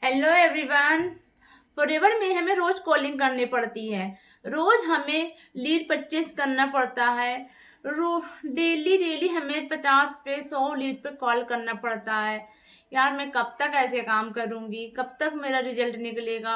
Hello everyone. Forever में हमें रोज calling करनी पड़ती है। रोज हमें लीड परचेज करना पड़ता है। डेली डेली हमें 50 पे 100 लीड पे कॉल करना पड़ता है। यार मैं कब तक ऐसे काम करूंगी, कब तक मेरा रिजल्ट निकलेगा।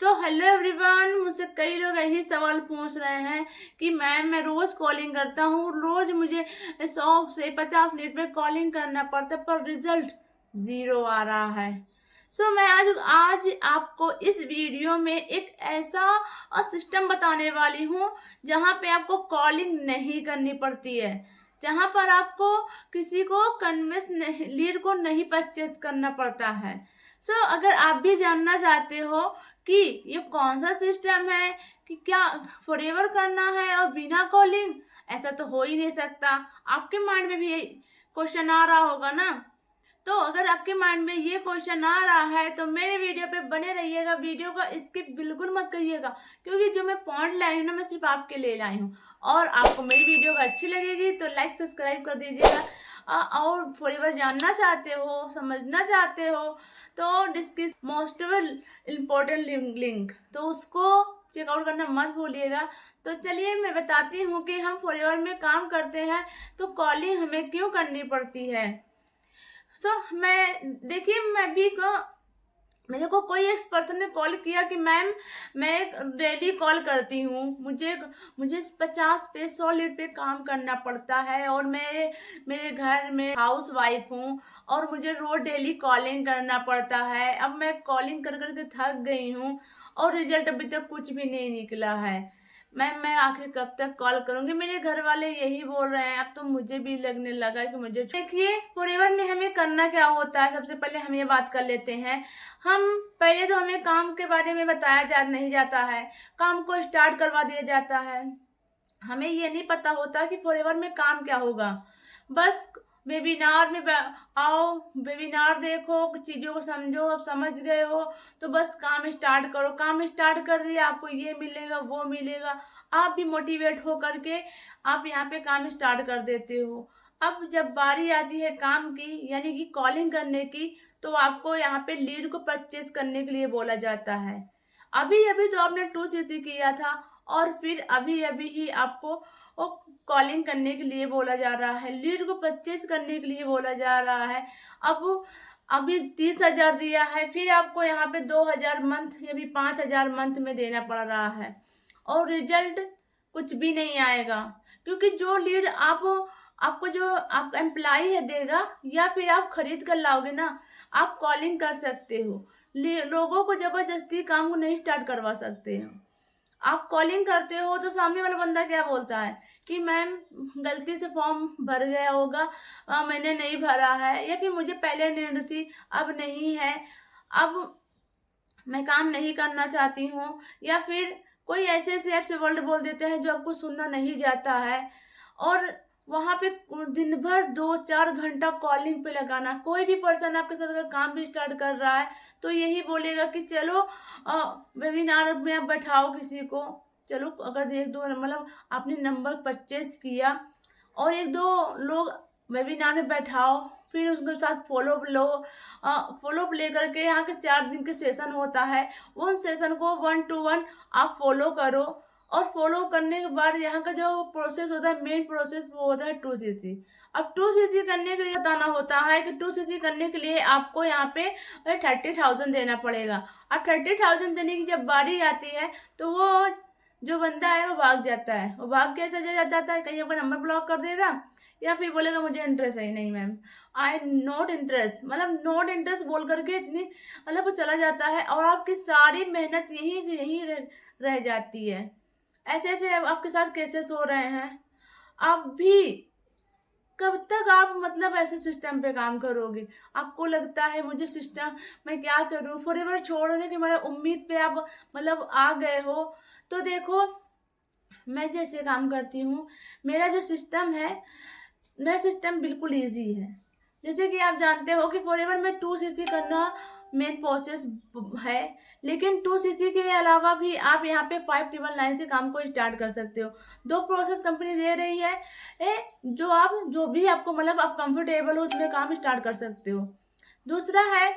हेलो एवरीवन, मुझसे कई लोग यही सवाल पूछ रहे हैं कि मैम मैं रोज कॉलिंग करता हूँ, रोज मुझे 100 से 50 लीड पे कॉलिंग करना पड़ता है पर रिजल्ट जीरो आ रहा है। मैं आज आपको इस वीडियो में एक ऐसा सिस्टम बताने वाली हूँ जहाँ पे आपको कॉलिंग नहीं करनी पड़ती है, जहाँ पर आपको किसी को कन्विंस लीड को नहीं परचेज करना पड़ता है। अगर आप भी जानना चाहते हो कि ये कौन सा सिस्टम है, कि क्या फॉरएवर करना है और बिना कॉलिंग, ऐसा तो हो ही नहीं सकता। आपके माइंड में भी क्वेश्चन आ रहा होगा ना। तो अगर आपके माइंड में ये क्वेश्चन आ रहा है तो मेरे वीडियो पे बने रहिएगा, वीडियो का स्किप बिल्कुल मत करिएगा, क्योंकि जो मैं पॉइंट लाई हूँ ना मैं सिर्फ आपके लिए लाई हूँ। और आपको मेरी वीडियो का अच्छी लगेगी तो लाइक सब्सक्राइब कर दीजिएगा। और फॉरएवर जानना चाहते हो, समझना चाहते हो तो डिस्कस मोस्ट इम्पोर्टेंट लिंक तो उसको चेकआउट करना मत भूलिएगा। तो चलिए मैं बताती हूँ कि हम फॉरएवर में काम करते हैं तो कॉलिंग हमें क्यों करनी पड़ती है। मेरे को कोई एक पर्सन ने कॉल किया कि मैम मैं डेली कॉल करती हूँ, मुझे मुझे 50 पे 100 लीड पे काम करना पड़ता है और मेरे घर में हाउस वाइफ हूँ और मुझे रोज डेली कॉलिंग करना पड़ता है। अब मैं कॉलिंग कर करके थक गई हूँ और रिजल्ट अभी तक कुछ भी नहीं निकला है। मैं आखिर कब तक कॉल करूंगी। मेरे घर वाले यही बोल रहे हैं। अब तो मुझे भी लगने लगा कि मुझे देखिए फॉरएवर में हमें करना क्या होता है। सबसे पहले हम ये बात कर लेते हैं। पहले तो हमें काम के बारे में बताया नहीं जाता है, काम को स्टार्ट करवा दिया जाता है। हमें ये नहीं पता होता कि फॉरएवर में काम क्या होगा। बस वेबिनार में आओ, वेबिनार देखो, चीज़ों को समझो। अब समझ गए हो तो बस काम स्टार्ट करो। काम स्टार्ट कर दिया, आपको ये मिलेगा वो मिलेगा, आप भी मोटिवेट हो करके आप यहाँ पे काम स्टार्ट कर देते हो। अब जब बारी आती है काम की, यानी कि कॉलिंग करने की, तो आपको यहाँ पे लीड को परचेज करने के लिए बोला जाता है। अभी अभी तो आपने 2cc किया था और फिर अभी अभी ही आपको कॉलिंग करने के लिए बोला जा रहा है, लीड को परचेज करने के लिए बोला जा रहा है। अब अभी 30,000 दिया है, फिर आपको यहाँ पे 2,000 मंथ या भी 5,000 मंथ में देना पड़ रहा है और रिजल्ट कुछ भी नहीं आएगा। क्योंकि जो लीड आपको जो आप एम्प्लॉय है देगा या फिर आप खरीद कर लाओगे ना, आप कॉलिंग कर सकते हो। लोगों को जबरदस्ती काम को नहीं स्टार्ट करवा सकते हो। आप कॉलिंग करते हो तो सामने वाला बंदा क्या बोलता है कि मैम गलती से फॉर्म भर गया होगा, मैंने नहीं भरा है, या फिर मुझे पहले नीड थी अब नहीं है, अब मैं काम नहीं करना चाहती हूँ, या फिर कोई ऐसे ऐसे ऐप्स वर्ड बोल देते हैं जो आपको सुनना नहीं जाता है। और वहाँ पे दिन भर 2-4 घंटा कॉलिंग पे लगाना। कोई भी पर्सन आपके साथ अगर काम भी स्टार्ट कर रहा है तो यही बोलेगा कि चलो वेबिनार में आप बैठाओ किसी को। चलो अगर एक दो मतलब आपने नंबर परचेज किया और एक दो लोग वेबिनार में बैठाओ, फिर उसके साथ फॉलोअप लो। फॉलोअप लेकर के यहाँ के 4 दिन के सेशन होता है, उन सेशन को 1 to 1 आप फॉलो करो। और फॉलो करने के बाद यहाँ का जो प्रोसेस होता है, मेन प्रोसेस, वो होता है 2cc। अब 2cc करने के लिए बताना होता है कि 2cc करने के लिए आपको यहाँ पे 30,000 देना पड़ेगा। अब 30,000 देने की जब बारी आती है तो वो जो बंदा है वो भाग जाता है। वो भाग कैसे जाता है, कहीं आपका नंबर ब्लॉक कर देगा या फिर बोलेगा मुझे इंटरेस्ट है नहीं मैम, आई नॉट इंटरेस्ट, मतलब नॉट इंटरेस्ट बोल करके इतनी मतलब वो चला जाता है और आपकी सारी मेहनत यही यही रह जाती है। ऐसे ऐसे आपके साथ केसेस हो रहे हैं। आप भी कब तक आप मतलब ऐसे सिस्टम पे काम करोगे। आपको लगता है मुझे सिस्टम मैं क्या करूं, फॉरएवर छोड़ने की मतलब उम्मीद पे आप मतलब आ गए हो। तो देखो मैं जैसे काम करती हूँ, मेरा जो सिस्टम है, मेरा सिस्टम बिल्कुल इजी है। जैसे कि आप जानते हो कि फॉरएवर में 2cc करना मेन प्रोसेस है, लेकिन 2cc के अलावा भी आप यहाँ पे 599 से काम को स्टार्ट कर सकते हो। 2 प्रोसेस कंपनी दे रही है, जो भी आपको मतलब आप कंफर्टेबल हो उसमें काम स्टार्ट कर सकते हो। दूसरा है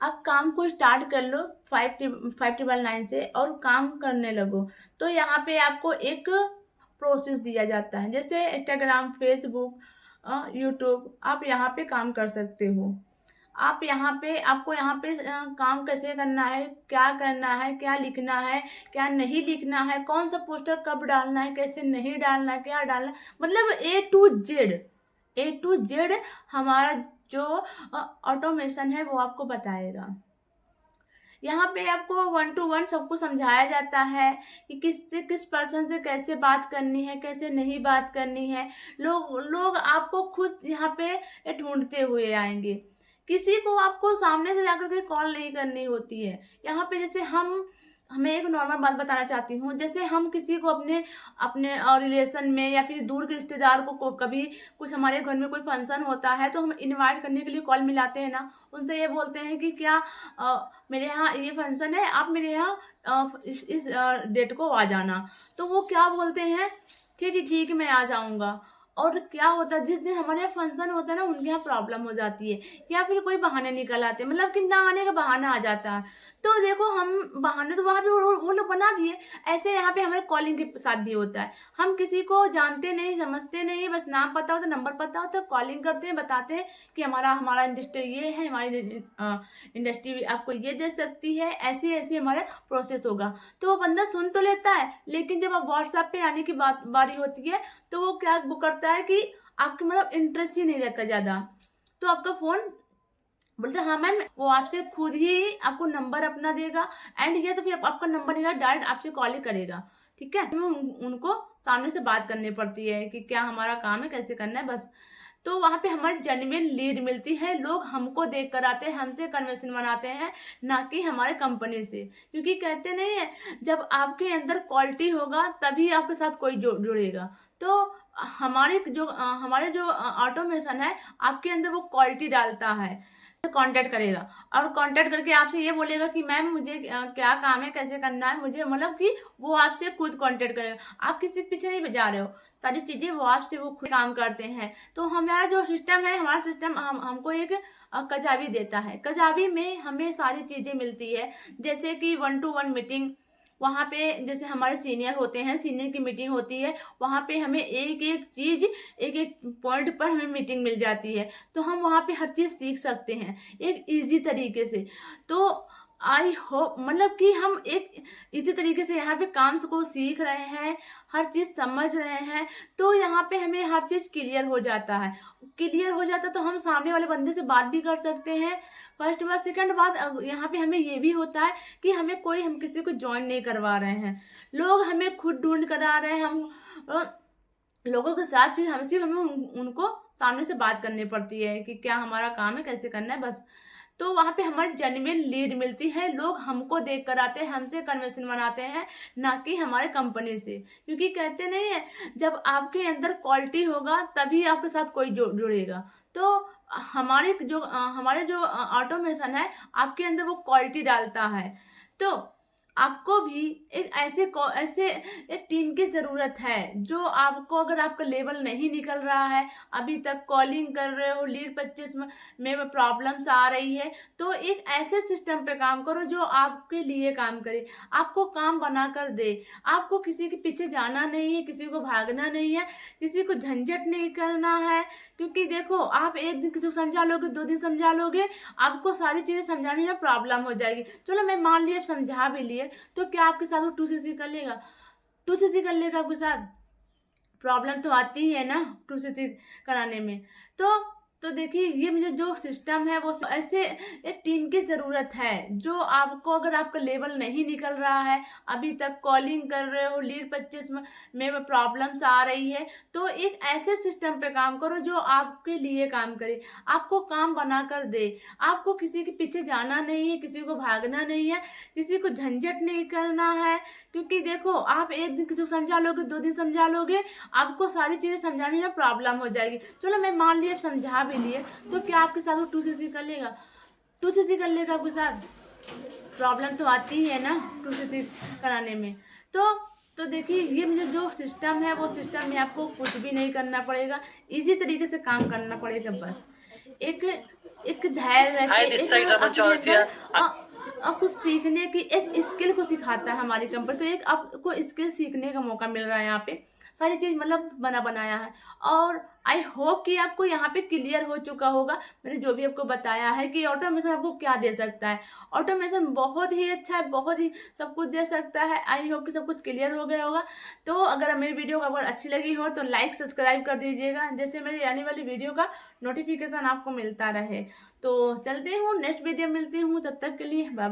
आप काम को स्टार्ट कर लो 599 से और काम करने लगो। तो यहाँ पे आपको एक प्रोसेस दिया जाता है, जैसे इंस्टाग्राम, फेसबुक, यूट्यूब, आप यहाँ पे काम कर सकते हो। आप यहाँ पे आपको यहाँ पे काम कैसे करना है, क्या लिखना है, क्या नहीं लिखना है, कौन सा पोस्टर कब डालना है, कैसे नहीं डालना है, क्या डालना है, मतलब ए टू जेड हमारा जो ऑटोमेशन है वो आपको बताएगा। यहाँ पे आपको 1 to 1 सबको समझाया जाता है कि किस पर्सन से कैसे बात करनी है, कैसे नहीं बात करनी है। लोग लोग आपको खुद यहाँ पे ढूंढते हुए आएंगे। किसी को आपको सामने से जाकर के कॉल नहीं करनी होती है। यहाँ पे जैसे हमें एक नॉर्मल बात बताना चाहती हूँ, जैसे हम किसी को अपने अपने रिलेशन में या फिर दूर के रिश्तेदार को कभी कुछ हमारे घर में कोई फंक्शन होता है तो हम इनवाइट करने के लिए कॉल मिलाते हैं ना, उनसे ये बोलते हैं कि क्या मेरे यहाँ ये फंक्शन है, आप मेरे यहाँ इस डेट को आ जाना। तो वो क्या बोलते हैं, ठीक ठीक ठीक मैं आ जाऊँगा। और क्या होता है, जिस दिन हमारे यहाँ फंक्शन होता है ना उनके यहाँ प्रॉब्लम हो जाती है, या फिर कोई बहाने निकल आते हैं, मतलब कि ना आने का बहाना आ जाता है। तो देखो हम बहाने तो वहाँ पे वो लोग बना दिए, ऐसे यहाँ पे हमारे कॉलिंग के साथ भी होता है। हम किसी को जानते नहीं, समझते नहीं, बस नाम पता होता, नंबर पता होता, कॉलिंग करते हैं, बताते हैं कि हमारा हमारा इंडस्ट्री ये है, हमारी इंडस्ट्री आपको ये दे सकती है, ऐसी ऐसी हमारा प्रोसेस होगा। तो वो बंदा सुन तो लेता है, लेकिन जब आप व्हाट्सएप पे आने की बारी होती है तो वो क्या वो करता है कि आपके मतलब इंटरेस्ट ही नहीं रहता ज़्यादा, तो आपका फ़ोन बोलते हाँ मैम, वो आपसे खुद ही आपको नंबर अपना देगा, एंड ये तो फिर आपका नंबर नहीं, डायरेक्ट आपसे कॉल ही करेगा। ठीक है, उनको सामने से बात करनी पड़ती है कि क्या हमारा काम है, कैसे करना है, बस। तो वहाँ पे हमारी जेन्युइन लीड मिलती है, लोग हमको देख कर आते हैं, हमसे कन्वर्सेशन बनाते हैं, ना कि हमारे कंपनी से। क्योंकि कहते नहीं है, जब आपके अंदर क्वालिटी होगा तभी आपके साथ कोई जुड़ेगा। तो हमारे जो ऑटोमेशन है आपके अंदर वो क्वालिटी डालता है, कांटेक्ट करेगा और कांटेक्ट करके आपसे ये बोलेगा कि मैम मुझे क्या काम है, कैसे करना है मुझे, मतलब कि वो आपसे खुद कांटेक्ट करेगा। आप किसी के पीछे नहीं जा रहे हो, सारी चीज़ें वो खुद काम करते हैं। तो हमारा जो सिस्टम है, हमारा सिस्टम हमको एक कजावी देता है। कजावी में हमें सारी चीज़ें मिलती है, जैसे कि 1 to 1 मीटिंग। वहाँ पे जैसे हमारे सीनियर होते हैं, सीनियर की मीटिंग होती है, वहाँ पे हमें एक एक चीज़, एक एक पॉइंट पर हमें मीटिंग मिल जाती है। तो हम वहाँ पे हर चीज़ सीख सकते हैं एक ईजी तरीके से। तो आई होप मतलब कि हम एक इसी तरीके से यहाँ पे काम को सीख रहे हैं, हर चीज़ समझ रहे हैं। तो यहाँ पे हमें हर चीज़ क्लियर हो जाता है तो हम सामने वाले बंदे से बात भी कर सकते हैं। फर्स्ट बात, सेकंड बात, यहाँ पे हमें ये भी होता है कि हम किसी को ज्वाइन नहीं करवा रहे हैं, लोग हमें खुद ढूंढ कर आ रहे हैं। हम लोगों के साथ फिर हमें उनको सामने से बात करनी पड़ती है कि क्या हमारा काम है, कैसे करना है, बस। तो वहाँ पे हमारी जेन्युइन लीड मिलती है, लोग हमको देख कर आते हैं, हमसे कन्वर्सेशन बनाते हैं, ना कि हमारे कंपनी से। क्योंकि कहते नहीं है, जब आपके अंदर क्वालिटी होगा तभी आपके साथ कोई जुड़ेगा। तो हमारे जो ऑटोमेशन है आपके अंदर वो क्वालिटी डालता है। तो आपको भी ऐसे एक टीम की ज़रूरत है, जो आपको, अगर आपका लेवल नहीं निकल रहा है, अभी तक कॉलिंग कर रहे हो, लीड 25 में प्रॉब्लम्स आ रही है, तो एक ऐसे सिस्टम पे काम करो जो आपके लिए काम करे, आपको काम बना कर दे। आपको किसी के पीछे जाना नहीं है, किसी को भागना नहीं है, किसी को झंझट नहीं करना है। क्योंकि देखो, आप एक दिन किसी को समझा लोगे, 2 दिन समझा लोगे, आपको सारी चीज़ें समझाने में प्रॉब्लम हो जाएगी। चलो मैं मान लिया, समझा भी लिए, तो क्या आपके साथ वो 2cc कर लेगा? 2cc कर लेगा आपके साथ? प्रॉब्लम तो आती ही है ना 2cc कराने में। तो देखिए, ये मुझे जो सिस्टम है वो ऐसे एक टीम की ज़रूरत है, जो आपको, अगर आपका लेवल नहीं निकल रहा है, अभी तक कॉलिंग कर रहे हो, लीड 25 में प्रॉब्लम्स आ रही है, तो एक ऐसे सिस्टम पे काम करो जो आपके लिए काम करे, आपको काम बना कर दे। आपको किसी के पीछे जाना नहीं है, किसी को भागना नहीं है, किसी को झंझट नहीं करना है। क्योंकि देखो, आप एक दिन किसी को समझा लोगे, 2 दिन समझा लोगे, आपको सारी चीज़ें समझाने में प्रॉब्लम हो जाएगी। चलो मैं मान लिया, समझा भी लिए, तो क्या आपके साथ वो 2cc कर लेगा? 2cc कर लेगा आपके साथ? प्रॉब्लम तो आती ही है ना 2cc कराने में। तो देखिए, ये मुझे जो सिस्टम है वो सिस्टम में आपको कुछ भी नहीं करना पड़ेगा, इजी तरीके से काम करना पड़ेगा, बस। एक एक धैर्य Hi, रखे, this एक side Raman अपने Chauhan here. अंदर कुछ सीखने की एक स्किल को सिखाता है हमारी कंपनी। तो एक आपको स्किल सीखने का मौका मिल रहा है यहाँ पे, सारी चीज़ मतलब बनाया है। और आई होप कि आपको यहाँ पे क्लियर हो चुका होगा मैंने जो भी आपको बताया है कि ऑटोमेशन आपको क्या दे सकता है। ऑटोमेशन बहुत ही अच्छा है, बहुत ही सब कुछ दे सकता है। आई होप कि सब कुछ क्लियर हो गया होगा। तो अगर मेरी वीडियो अगर अच्छी लगी हो तो लाइक सब्सक्राइब कर दीजिएगा, जैसे मेरी आने वाली वीडियो का नोटिफिकेशन आपको मिलता रहे। तो चलती हूँ, नेक्स्ट वीडियो मिलती हूँ, तब तक के लिए बाय।